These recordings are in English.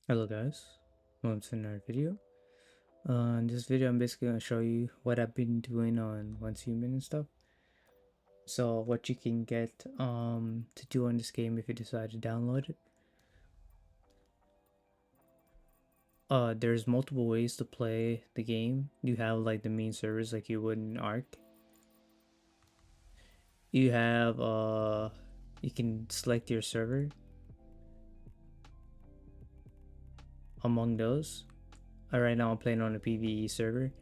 Hello guys, welcome to another video. In this video I'm basically going to show you what I've been doing on OnceHuman and stuff. So what you can get to do on this game if you decide to download it. There's multiple ways to play the game. You have like the main servers like you would in Ark. You have you can select your server among those. Right now I'm playing on a PvE server.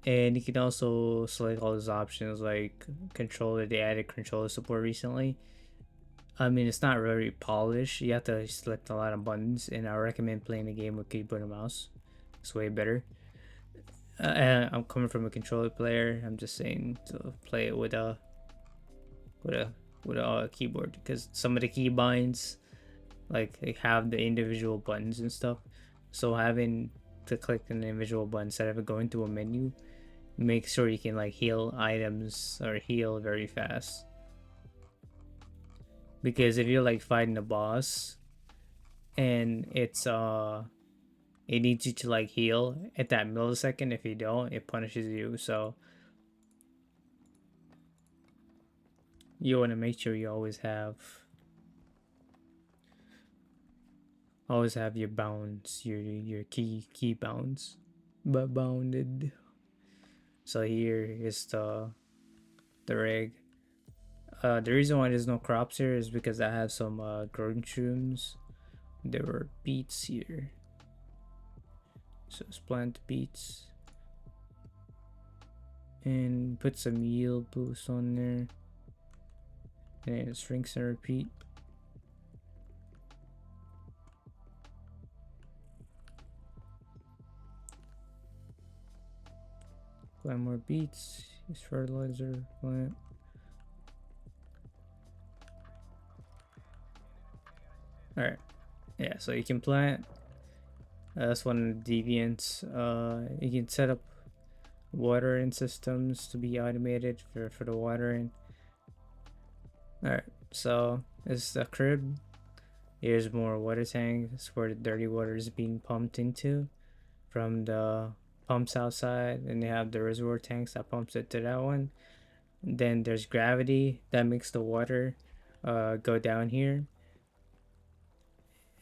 And you can also select all those options like controller. They added controller support recently. I mean, it's not very polished. You have to select a lot of buttons, and I recommend playing the game with keyboard and mouse. It's way better. I'm coming from a controller player. I'm just saying to play it with a with a with a keyboard because some of the keybinds like they have the individual buttons and stuff. So having to click an individual button instead of going to a menu, make sure you can like heal items or heal very fast. Because if you're like fighting a boss and it needs you to like heal at that millisecond, if you don't, it punishes you. So you want to make sure you always have your bounds, your key bounds, but bounded. So here is the rig. The reason why there's no crops here is because I have some growing shrooms. There were beets here, so let's plant beets and put some yield boost on there, and it's rinse and repeat. Plant more beets. Use fertilizer. Plant. All right. Yeah. So you can plant. That's one of the deviants. You can set up watering systems to be automated for the watering. All right. So this is the crib. Here's more water tanks where the dirty water is being pumped into from the pumps outside, and they have the reservoir tanks that pumps it to that one. And then there's gravity that makes the water go down here,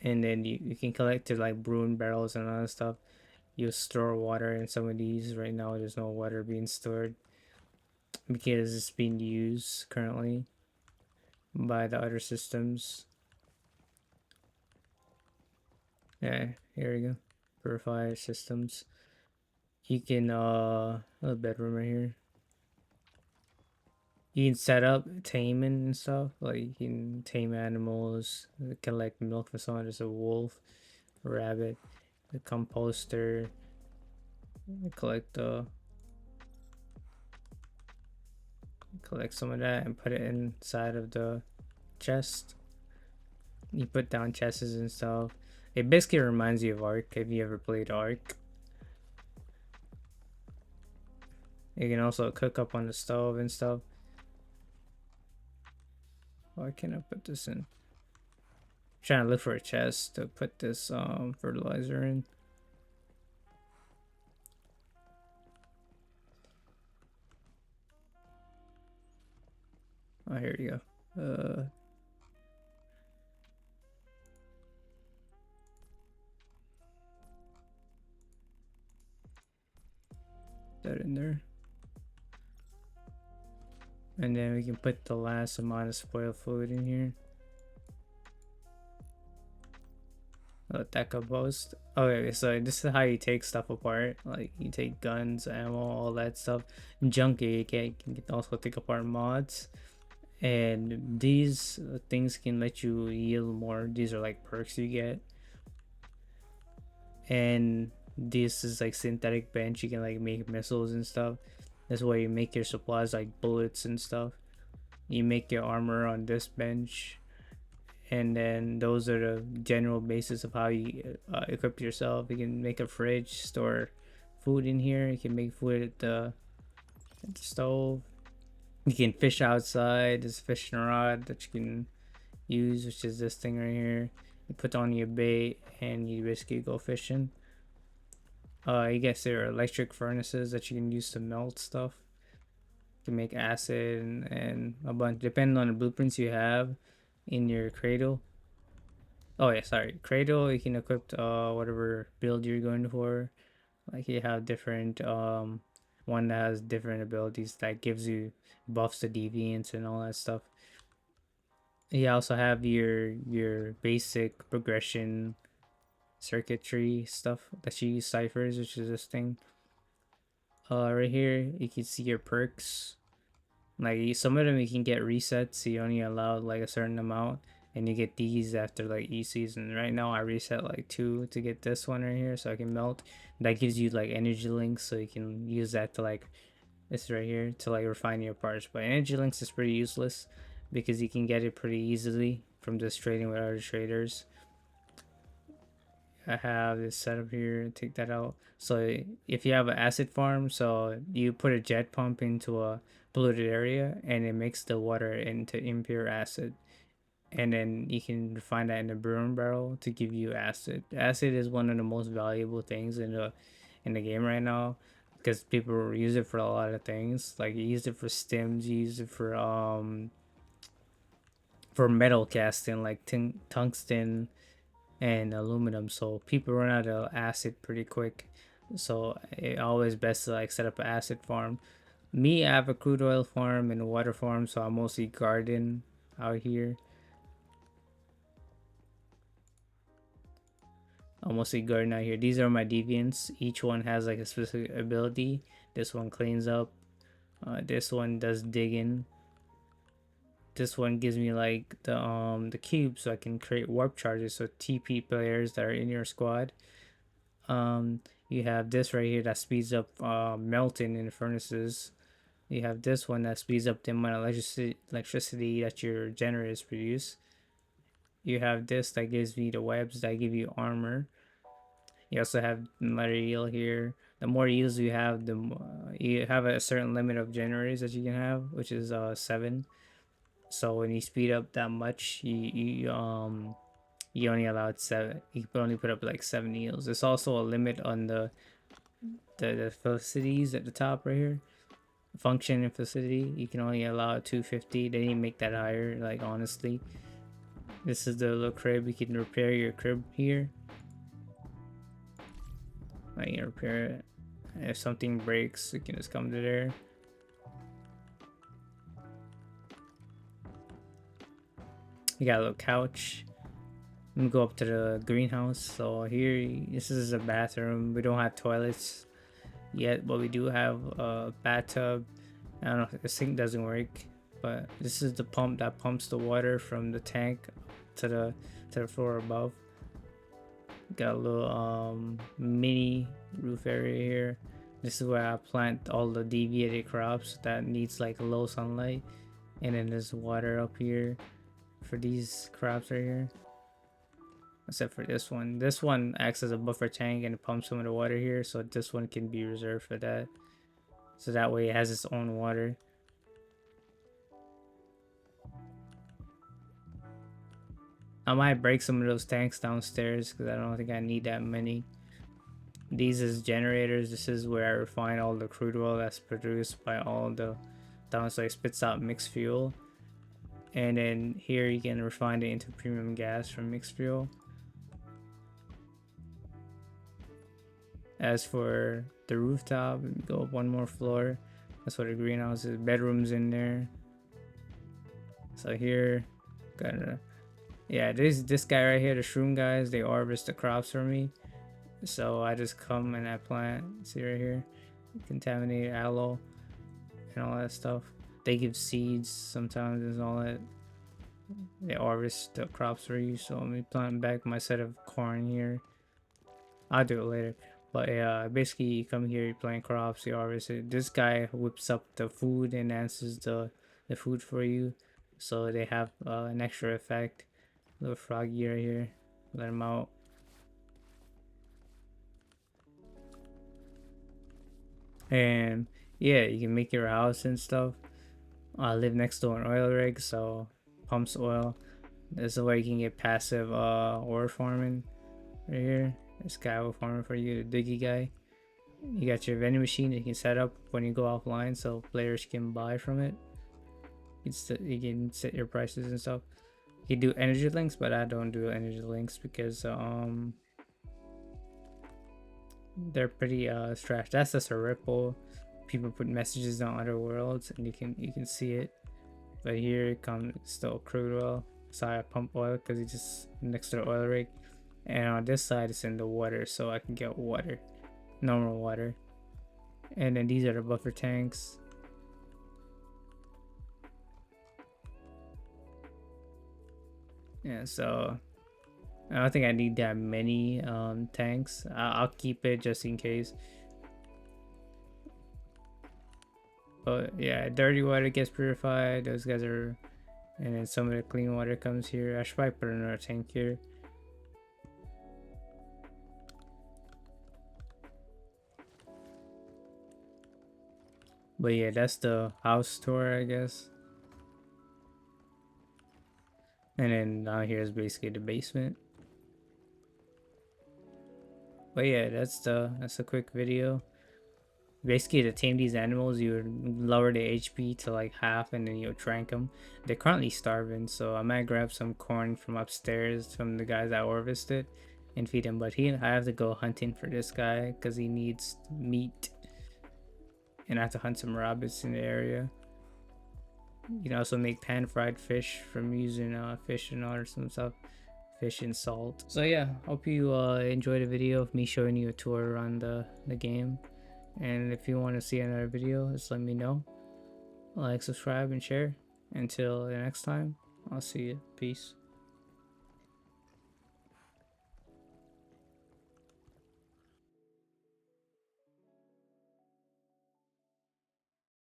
and then you can collect to like brewing barrels and other stuff. You store water in some of these. Right now there's no water being stored because it's being used currently by the other systems. Yeah, here we go. Purifier systems. You can a bedroom right here. You can set up taming and stuff. Like you can tame animals, collect milk for someone. There's a wolf, a rabbit, a composter. Collect collect some of that and put it inside of the chest. You put down chests and stuff. It basically reminds you of Ark if you ever played Ark. You can also cook up on the stove and stuff. Why can't I put this in? I'm trying to look for a chest to put this fertilizer in. Oh, here you go. That in there. And then we can put the last amount of spoiled fluid in here. Let that go boast. Okay, so this is how you take stuff apart. Like you take guns, ammo, all that stuff. Junky, you can also take apart mods. And these things can let you yield more. These are like perks you get. And this is like synthetic bench. You can like make missiles and stuff. That's why you make your supplies like bullets and stuff. You make your armor on this bench, and then those are the general basis of how you equip yourself. You can make a fridge, store food in here. You can make food at the stove. You can fish outside. There's a fishing rod that you can use, which is this thing right here. You put on your bait and you basically go fishing. I guess there are electric furnaces that you can use to melt stuff, to make acid and a bunch, depending on the blueprints you have in your cradle. Oh yeah, sorry, cradle. You can equip whatever build you're going for. Like you have different one that has different abilities that gives you buffs to deviants and all that stuff. You also have your basic progression circuitry stuff that you use ciphers, which is this thing. Right here you can see your perks. Like some of them you can get resets, so you only allowed like a certain amount, and you get these after like each season. Right now I reset like 2 to get this one right here, so I can melt. That gives you like energy links, so you can use that to like this right here to like refine your parts. But energy links is pretty useless because you can get it pretty easily from just trading with other traders. I have this setup here. Take that out. So if you have an acid farm, so you put a jet pump into a polluted area and it makes the water into impure acid, and then you can refine that in a burn barrel to give you acid. Acid is one of the most valuable things in the game right now because people use it for a lot of things. Like you use it for stims, you use it for metal casting like tungsten and aluminum, so people run out of acid pretty quick. So it always best to like set up an acid farm. Me, I have a crude oil farm and a water farm, so I mostly garden out here. I mostly garden out here. These are my deviants. Each one has like a specific ability. This one cleans up. This one does digging. This one gives me like the cube, so I can create warp charges. So TP players that are in your squad. You have this right here that speeds up melting in the furnaces. You have this one that speeds up the amount of electricity that your generators produce. You have this that gives me the webs that give you armor. You also have another eel here. The more eels you have, you have a certain limit of generators that you can have, which is 7. So when you speed up that much, you only allowed 7. You can only put up like 7 eels. There's also a limit on the facilities at the top right here. Function and facility, you can only allow 250. They didn't make that higher, like honestly. This is the little crib. You can repair your crib here. I can repair it. If something breaks, you can just come to there. You got a little couch. I'm gonna go up to the greenhouse. So here, this is a bathroom. We don't have toilets yet, but we do have a bathtub. I don't know if the sink doesn't work, but this is the pump that pumps the water from the tank to the floor above. Got a little mini roof area here. This is where I plant all the deviated crops that needs like low sunlight, and then there's water up here for these crops right here. Except for this one. This one acts as a buffer tank and it pumps some of the water here, so this one can be reserved for that. So that way it has its own water. I might break some of those tanks downstairs because I don't think I need that many. These is generators. This is where I refine all the crude oil that's produced by all the so it spits out mixed fuel. And then here you can refine it into premium gas from mixed fuel. As for the rooftop, go up one more floor. That's what the greenhouse is. Bedrooms in there. So here, yeah, this guy right here, the shroom guys, they harvest the crops for me. So I just come and I plant. See right here, contaminated aloe and all that stuff. They give seeds sometimes and all that. They harvest the crops for you. So let me plant back my set of corn here. I'll do it later. But yeah, basically you come here, you plant crops, you harvest it. This guy whips up the food and answers the food for you. So they have an extra effect. Little froggy right here. Let him out. And yeah, you can make your house and stuff. I live next to an oil rig, so pumps oil. This is where you can get passive ore farming right here. This guy will farm for you, the diggy guy. You got your vending machine that you can set up when you go offline so players can buy from it. You can set your prices and stuff. You can do energy links, but I don't do energy links because they're pretty trash. That's just a ripple. People put messages on other worlds and you can see it. But here it comes still crude oil. Sorry, I pump oil because it's just next to the oil rig. And on this side it's in the water, so I can get water, normal water. And then these are the buffer tanks. Yeah, so I don't think I need that many tanks. I'll keep it just in case. But yeah, dirty water gets purified. Those guys are, and then some of the clean water comes here. I should probably put another tank here. But yeah, that's the house tour, I guess. And then down here is basically the basement. But yeah, that's a quick video. Basically, to tame these animals, you would lower the HP to like half, and then you'll trank them. They're currently starving, so I might grab some corn from upstairs from the guys that harvested and feed him. But I have to go hunting for this guy because he needs meat, and I have to hunt some rabbits in the area. You can also make pan-fried fish from using fish and all some stuff, fish and salt. So yeah, hope you enjoyed the video of me showing you a tour around the game. And if you want to see another video, just let me know. Like, subscribe, and share. Until the next time, I'll see you. Peace.